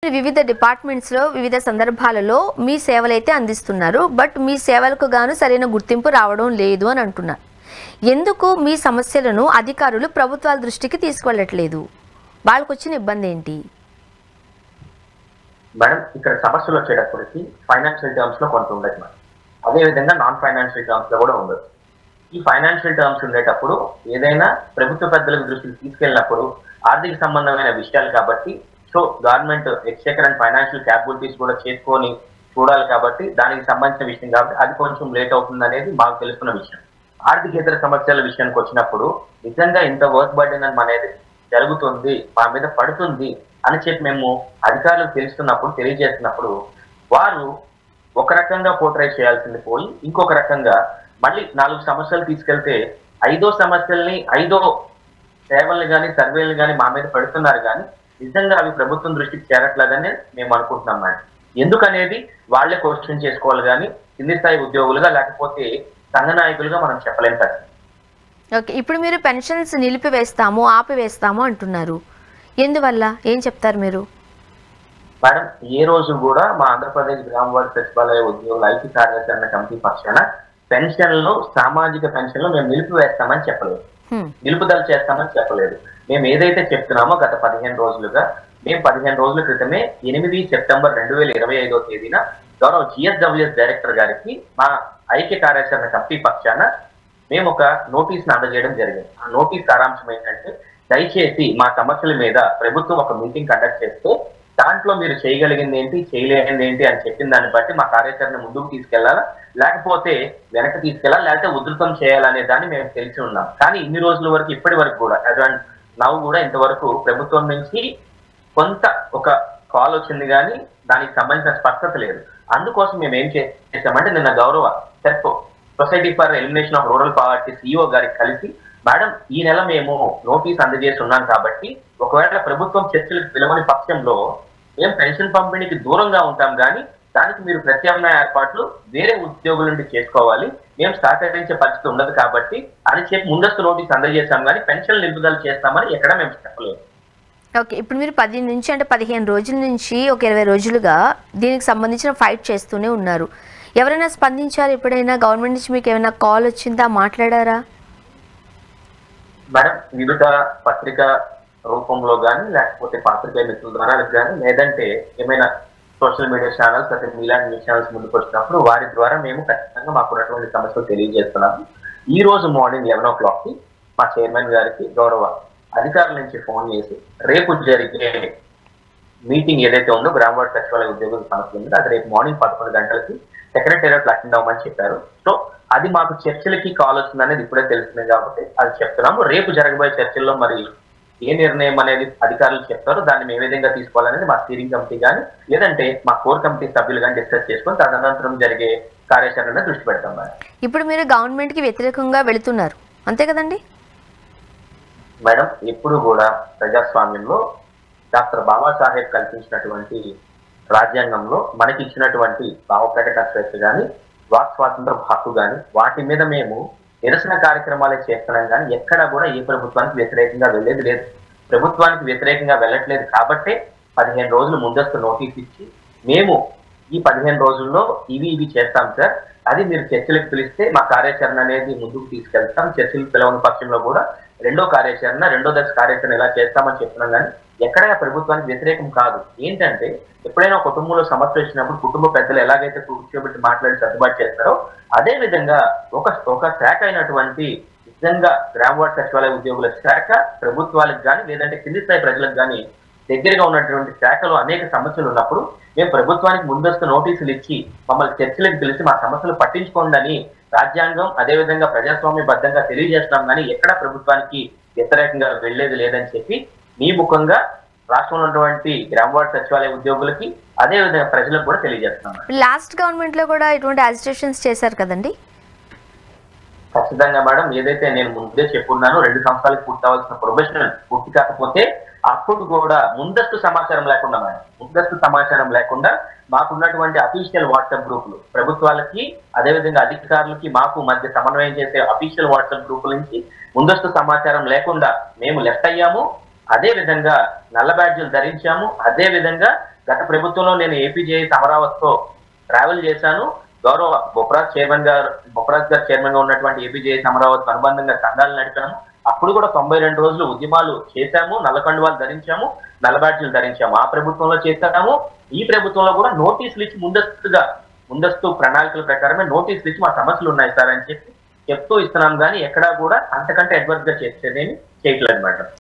వివిధ డిపార్ట్మెంట్స్ లో వివిధ సందర్భాలలో మీ సేవలైతే అందిస్తున్నారు. బట్ మీ సేవలకు గాను సరైన గుర్తింపు రావడం లేదు అని అంటున్నారు. ఎందుకు మీ సమస్యలను అధికారులు ప్రభుత్వాల దృష్టికి తీసుకెళ్లట్లేదు? వాళ్ళకు వచ్చిన ఇబ్బంది ఏంటి? మేడం, ఇక్కడ సమస్యలు వచ్చేటప్పటికి ఫైనాన్షియల్ టర్మ్స్ లో కొంత ఉండదు మేడం. అదేవిధంగా నాన్ ఫైనాన్షియల్ టర్మ్స్ లో కూడా ఉండదు. ఈ ఫైనాన్షియల్ టర్మ్స్ ఉండేటప్పుడు ఏదైనా ప్రభుత్వ పెద్దల దృష్టికి తీసుకెళ్ళినప్పుడు ఆర్థిక సంబంధమైన విషయాలు కాబట్టి so government Exchequer and financial capabilities కూడా చేసుకొని చూడాలి కాబట్టి దానికి సంబంధించిన విషయం కాబట్టి అది కొంచెం లేట్ అవుతుంది అనేది మాకు తెలుసుకున్న విషయం. ఆర్థికేతర సమస్యల విషయానికి వచ్చినప్పుడు నిజంగా ఇంత వర్క్ బర్డెన్ అనేది జరుగుతుంది, మా మీద పడుతుంది అని చెప్పి మేము అధికారులకు తెలుస్తున్నప్పుడు తెలియజేస్తున్నప్పుడు వారు ఒక రకంగా పోర్ట్రే చేయాల్సింది పోయి ఇంకొక రకంగా మళ్ళీ 4 సమస్యలు తీసుకెళ్తే 5వ సమస్యల్ని 5వ సేవల్ని కానీ సర్వేలు కానీ మా మీద పెడుతున్నారు కానీ నిజంగా అవి ప్రభుత్వం దృష్టికి చేరట్లేదని మేము అనుకుంటున్నాం మేడం. ఎందుకనేది వాళ్లే క్వశ్చన్ చేసుకోవాలి కానీ కింది స్థాయి ఉద్యోగులుగా లేకపోతే సంఘ నాయకులుగా మనం చెప్పలేము కదా. ఓకే, ఇప్పుడు మీరు పెన్షన్స్ నిలిపివేస్తాము ఆపివేస్తాము అంటున్నారు. ఎందువల్ల ఏం చెప్తారు మీరు? మేడం, ఏ రోజు కూడా మా ఆంధ్రప్రదేశ్ గ్రామ వార్డు సచివాలయ ఉద్యోగుల ఐక్య కార్యాచరణ కమిటీ పక్షాన పెన్షన్లు సామాజిక పెన్షన్లు మేము నిలిపివేస్తామని చెప్పలేదు, నిలుపుదల చేస్తామని చెప్పలేదు. మేము ఏదైతే చెప్తున్నామో గత 15 రోజులుగా మేము 15 రోజుల క్రితమే 8 సెప్టెంబర్ 2025వ తేదీన గౌరవ జిఎస్డబ్ల్యూఎస్ డైరెక్టర్ గారికి మా ఐక్య కార్యాచరణ కమిటీ పక్షాన మేము ఒక నోటీస్ను అందజేయడం జరిగింది. ఆ నోటీస్ సారాంశం ఏంటంటే దయచేసి మా సమస్యల మీద ప్రభుత్వం ఒక మీటింగ్ కండక్ట్ చేస్తే దాంట్లో మీరు చేయగలిగింది ఏంటి చేయలేనిది ఏంటి అని చెప్పిన దాన్ని బట్టి మా కార్యాచరణ ముందుకు తీసుకెళ్లాలా లేకపోతే వెనక్కి తీసుకెళ్లాలా లేకపోతే ఉధృతం చేయాలనే దాన్ని మేము తెలిసి ఉన్నాం. కానీ ఇన్ని రోజుల వరకు ఇప్పటి వరకు కూడా నవ్వు కూడా ఇంతవరకు ప్రభుత్వం నుంచి కొంత ఒక కాల్ వచ్చింది కానీ దానికి సంబంధించిన స్పష్టత లేదు. అందుకోసం మేము ఏం చేసామంటే నిన్న గౌరవ SERP society for elimination of rural poverty CEO గారికి కలిసి మేడం ఈ నెల మేము నోటీస్ అందజేసి ఉన్నాం కాబట్టి ఒకవేళ ప్రభుత్వం చర్చలకు పిలవని పక్షంలో మేము పెన్షన్ పంపిణీకి దూరంగా ఉంటాం కానీ దానికి మీరు ప్రత్యామ్నాయ ఏర్పాట్లు వేరే ఉద్యోగుల నుండి చేసుకోవాలి, మేము సహకరించే పరిస్థితి ఉండదు కాబట్టి అని చెప్పి ముందస్తు నోటీస్ అందజేశాం కానీ పెన్షన్ నిలుపుదల చేస్తామని ఎక్కడ మేము చెప్పలేదు. ఓకే, ఇప్పుడు మీరు 10 నుంచి అంటే 15 రోజుల నుంచి ఒక 20 రోజులుగా దీనికి సంబంధించిన ఫైట్ చేస్తూనే ఉన్నారు. ఎవరైనా స్పందించారు? ఎప్పుడైనా గవర్నమెంట్ నుంచి మీకు ఏమైనా కాల్ వచ్చిందా, మాట్లాడారా? మేడం, వివిధ పత్రికా రూపంలో కానీ లేకపోతే పాత్రికేయ మిత్రుల ద్వారా కానీ లేదంటే ఏమైనా సోషల్ మీడియా ఛానల్స్ అంటే మీలాంటి న్యూస్ ఛానల్స్ ముందుకు వచ్చినప్పుడు వారి ద్వారా మేము ఖచ్చితంగా మాకు ఉన్నటువంటి సమస్యలు తెలియజేస్తున్నాము. ఈ రోజు మార్నింగ్ 11 o'clockకి మా చైర్మన్ గారికి గౌరవ అధికారుల నుంచి ఫోన్ చేసి రేపు జరిగే మీటింగ్ ఏదైతే ఉందో గ్రామ వార్డు సచివాలయ ఉద్యోగుల సమస్యలు ఉందో అది రేపు మార్నింగ్ 11 గంటలకి సెక్రటేరియట్ అటెండ్ అవ్వమని చెప్పారు. సో అది మాకు చర్చలకి కాల్ వస్తుంది అనేది ఇప్పుడే తెలుస్తుంది కాబట్టి అది చెప్తున్నాము. రేపు జరగబోయే చర్చల్లో మరి ఏ నిర్ణయం అనేది అధికారులు చెప్తారో దాన్ని మేము ఏ విధంగా తీసుకోవాలనేది మా స్టీరింగ్ కమిటీ కానీ లేదంటే మా కోర్ కమిటీ సభ్యులు కానీ డిస్కస్ చేసుకొని తదనంతరం జరిగే కార్యాచరణ దృష్టి పెడతాం. ఇప్పుడు మీరు గవర్నమెంట్ కి వ్యతిరేకంగా వెళుతున్నారు అంతే కదండి? మేడం, ఎప్పుడు కూడా ప్రజాస్వామ్యంలో డాక్టర్ బాబాసాహెబ్ కల్పించినటువంటి రాజ్యాంగంలో మనకి ఇచ్చినటువంటి భావ ప్రకటన స్వేచ్ఛ కానీ వాక్ స్వాతంత్ర హక్కు కానీ వాటి మీద మేము నిరసన కార్యక్రమాలే చేస్తున్నాం కానీ ఎక్కడా కూడా ఏ ప్రభుత్వానికి వ్యతిరేకంగా వెళ్ళేది లేదు. ప్రభుత్వానికి వ్యతిరేకంగా వెళ్ళట్లేదు కాబట్టే 15 రోజులు ముందస్తు నోటీస్ ఇచ్చి మేము ఈ 15 రోజుల్లో ఇవి చేస్తాం సార్, అది మీరు చర్చలకు పిలిస్తే మా కార్యాచరణ అనేది ముందుకు తీసుకెళ్తాం, చర్చలకు పిలవని పక్షంలో కూడా రెండో దశ కార్యాచరణ ఎలా చేస్తామని చెప్తున్నాం కానీ ఎక్కడా ప్రభుత్వానికి వ్యతిరేకం కాదు. ఏంటంటే ఎప్పుడైనా కుటుంబంలో సమస్య వచ్చినప్పుడు కుటుంబ పెద్దలు ఎలాగైతే కూర్చోబెట్టి మాట్లాడి సర్దుబాటు చేస్తారో అదే విధంగా ఒక శాఖ అయినటువంటి నిజంగా గ్రామ వార్డు సచివాలయ ఉద్యోగుల శాఖ ప్రభుత్వాలకు కానీ లేదంటే కింది స్థాయి ప్రజలకు కానీ దగ్గరగా ఉన్నటువంటి శాఖలో అనేక సమస్యలు ఉన్నప్పుడు మేము ప్రభుత్వానికి ముందస్తు నోటీసులు ఇచ్చి మమ్మల్ని చర్చలకు పిలిచి మా సమస్యలు పట్టించుకోండి రాజ్యాంగం అదేవిధంగా ప్రజాస్వామ్యబద్ధంగా తెలియజేస్తున్నాం కానీ ఎక్కడ ప్రభుత్వానికి వ్యతిరేకంగా వెళ్లేది లేదని చెప్పి మీ ముఖంగా రాష్ట్రంలో ఉన్నటువంటి గ్రామ వార్డు సచివాలయ ఉద్యోగులకి అదే విధంగా ప్రజలకు కూడా తెలియజేస్తున్నాం. లాస్ట్ గవర్నమెంట్ లో కూడా ఇటువంటి అజిటేషన్స్ చేశారు కదండి? ఖచ్చితంగా మేడం, ఏదైతే నేను ముందే చెప్పున్నానో 2 సంవత్సరాలకు పూర్తవలసిన ప్రొబేషనల్ పూర్తి కాకపోతే అప్పుడు కూడా ముందస్తు సమాచారం లేకుండా మాకున్నటువంటి అఫీషియల్ వాట్సాప్ గ్రూపులు ప్రభుత్వాలకి అదేవిధంగా అధికారులకి మాకు మధ్య సమన్వయం చేసే అఫీషియల్ వాట్సాప్ గ్రూపుల నుంచి ముందస్తు సమాచారం లేకుండా మేము లెఫ్ట్ అయ్యాము. అదే విధంగా నల్ల బ్యాడ్జీలు ధరించాము. అదే విధంగా గత ప్రభుత్వంలో నేను ఏపీజేఎస్ అమరావతితో ట్రావెల్ చేశాను. గౌరవ బొప్పరాజ్ గారు చైర్మన్ గా ఉన్నటువంటి ఏపీజేఎస్ అమరావతి అనుబంధంగా సంఘాలు నడిపాము. అప్పుడు కూడా 92 రోజులు ఉద్యమాలు చేశాము, నల్ల కండువాలు ధరించాము, నల్ల బ్యాడ్జీలు ధరించాము. ఆ ప్రభుత్వంలో చేశాము. ఈ ప్రభుత్వంలో కూడా నోటీసులు ఇచ్చి ముందస్తు ప్రణాళికల ప్రకారమే నోటీసులు ఇచ్చి మా సమస్యలు ఉన్నాయి సార్ అని చెప్తూ ఇస్తున్నాం. కానీ ఎక్కడా కూడా అంతకంటే అడ్వర్స్ గా చేసేదేమి చేయట్లేదు మేడం.